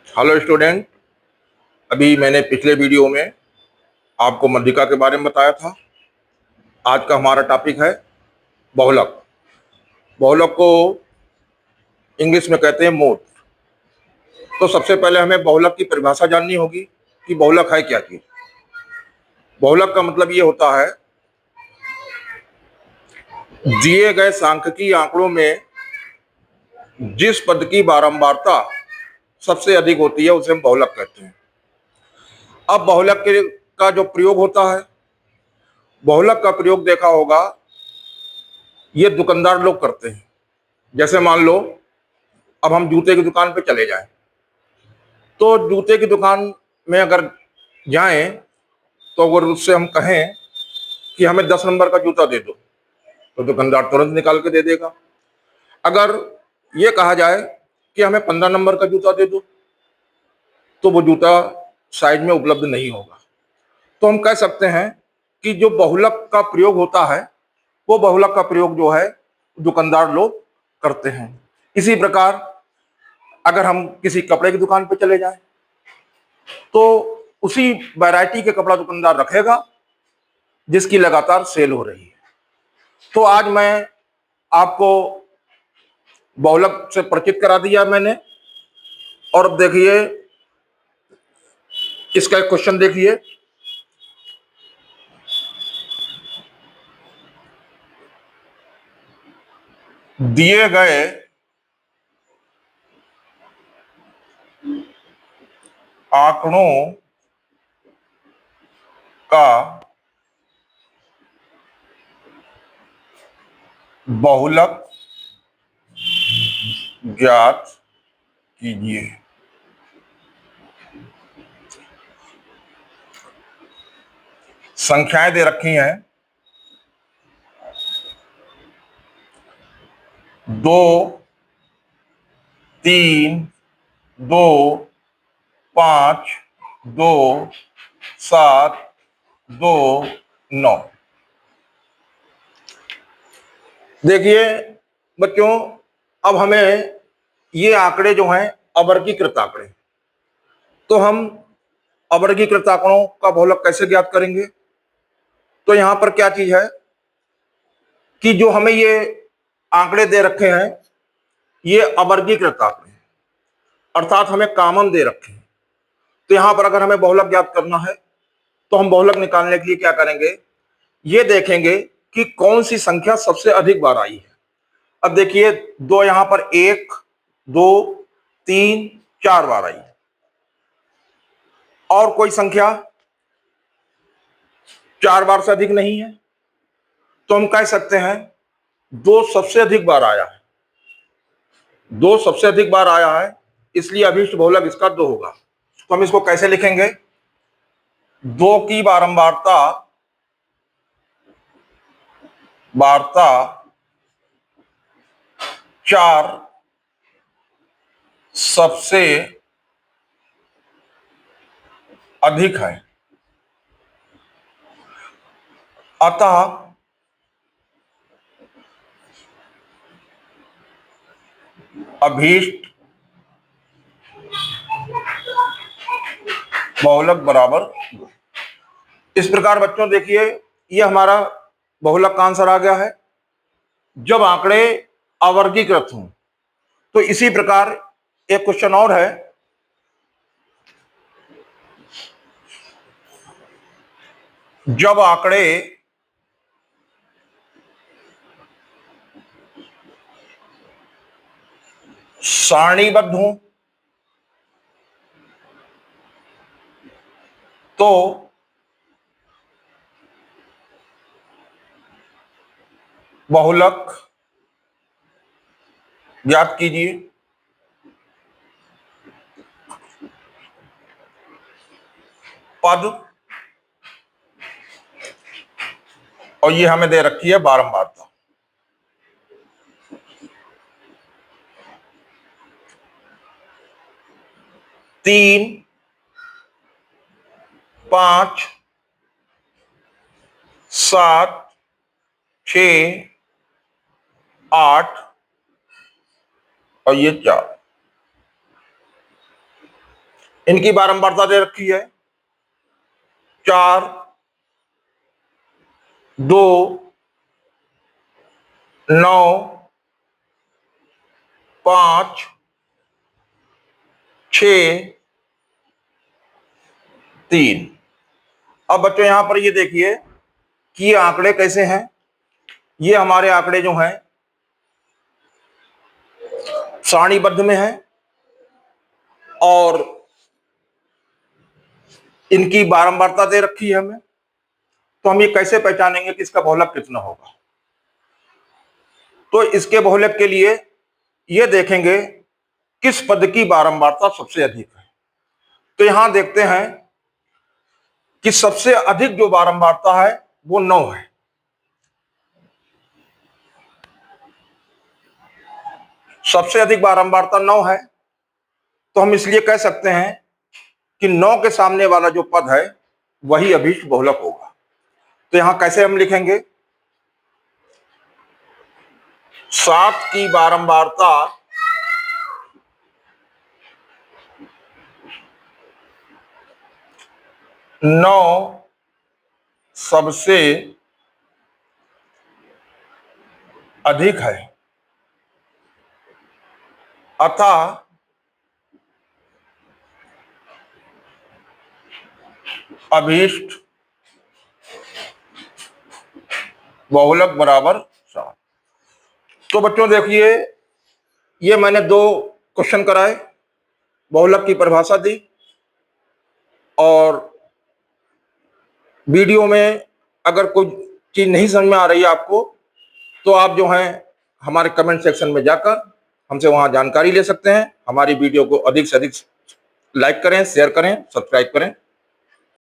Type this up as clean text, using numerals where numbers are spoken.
Hello student. अभी मैंने पिछले वीडियो में आपको मध्यिका के बारे में बताया था। आज का हमारा टॉपिक है बहुलक। बहुलक को इंग्लिश में कहते हैं मोड। तो सबसे पहले हमें बहुलक की परिभाषा जाननी होगी कि बहुलक है क्या चीज। बहुलक का मतलब ये होता है दिए गए सांख्यिकीय आंकड़ों में जिस पद की बारंबारता सबसे अधिक होती है उसे हम बहुलक कहते हैं। अब का जो प्रयोग होता है, बहुलक का प्रयोग देखा होगा ये दुकानदार लोग करते हैं। जैसे मान लो अब हम जूते की दुकान पे चले जाएं, तो जूते की दुकान में अगर जाएं तो अगर उससे हम कहें कि हमें 10 नंबर का जूता दे दो तो दुकानदार तुरंत निकाल के दे देगा। अगर ये कहा जाए कि हमें 15 नंबर का जूता दे दो तो वो जूता साइज में उपलब्ध नहीं होगा। तो हम कह सकते हैं कि जो बहुलक का प्रयोग होता है वो बहुलक का प्रयोग जो है दुकानदार लोग करते हैं। इसी प्रकार अगर हम किसी कपड़े की दुकान पर चले जाएं तो उसी वैरायटी के कपड़ा दुकानदार रखेगा जिसकी लगातार सेल हो रही है। तो आज मैं आपको बहुलक से परिचित करा दिया मैंने। और अब देखिए इसका एक क्वेश्चन देखिए। दिए गए आंकड़ों का बहुलक ज्ञात कीजिए। संख्याएं दे रखी हैं 2, 3, 2, 5, 2, 7, 2, 9। देखिए बच्चों, अब हमें ये आंकड़े जो हैं अवर्गीकृत आंकड़े, तो हम अवर्गीकृत आंकड़ों का बहुलक कैसे ज्ञात करेंगे? तो यहां पर क्या चीज है कि जो हमें ये आंकड़े दे रखे हैं ये अवर्गीकृत आंकड़े हैं, अर्थात हमें कॉमन दे रखे हैं। तो यहां पर अगर हमें बहुलक ज्ञात करना है तो हम बहुलक निकालने के लिए क्या करेंगे, ये देखेंगे कि कौन सी संख्या सबसे अधिक बार आई है। अब देखिए दो यहां पर 1, 2, 3, 4 बार आई और कोई संख्या 4 बार से अधिक नहीं है, तो हम कह सकते हैं 2 सबसे अधिक बार आया है। 2 सबसे अधिक बार आया है इसलिए अभीष्ट बहुलक इसका 2 होगा। तो हम इसको कैसे लिखेंगे? 2 की बारंबारता वार्ता 4 सबसे अधिक है, अतः अभीष्ट बहुलक बराबर 2। इस प्रकार बच्चों देखिए ये हमारा बहुलक का आंसर आ गया है जब आंकड़े अवर्गीकृत हों। तो इसी प्रकार एक क्वेश्चन और है, जब आंकड़े सारणीबद्ध हों तो बहुलक ज्ञात कीजिए। पद और ये हमें दे रखी है बारंबारता। 3, 5, 7, 6, 8 और ये 4। इनकी बारंबारता दे रखी है 4, 2, 9, 5, 6, 3। अब बच्चों यहां पर ये देखिए कि ये आंकड़े कैसे हैं। ये हमारे आंकड़े जो हैं सारणीबद्ध में हैं और इनकी बारंबारता दे रखी है हमें। तो हम ये कैसे पहचानेंगे कि इसका बहुलक कितना होगा? तो इसके बहुलक के लिए ये देखेंगे किस पद की बारंबारता सबसे अधिक है। तो यहां देखते हैं कि सबसे अधिक जो बारंबारता है वो 9 है। सबसे अधिक बारंबारता 9 है। तो हम इसलिए कह सकते हैं कि 9 के सामने वाला जो पद है वही अभीष्ट बहुलक होगा। तो यहां कैसे हम लिखेंगे? 7 की बारंबारता 9 सबसे अधिक है, अतः अभीष्ट बहुलक बराबर 7। तो बच्चों देखिए, ये मैंने 2 क्वेश्चन कराए, बहुलक की परिभाषा दी और वीडियो में अगर कोई चीज नहीं समझ में आ रही है आपको तो आप जो है हमारे कमेंट सेक्शन में जाकर हमसे वहां जानकारी ले सकते हैं। हमारी वीडियो को अधिक से अधिक लाइक करें, शेयर करें, सब्सक्राइब करें।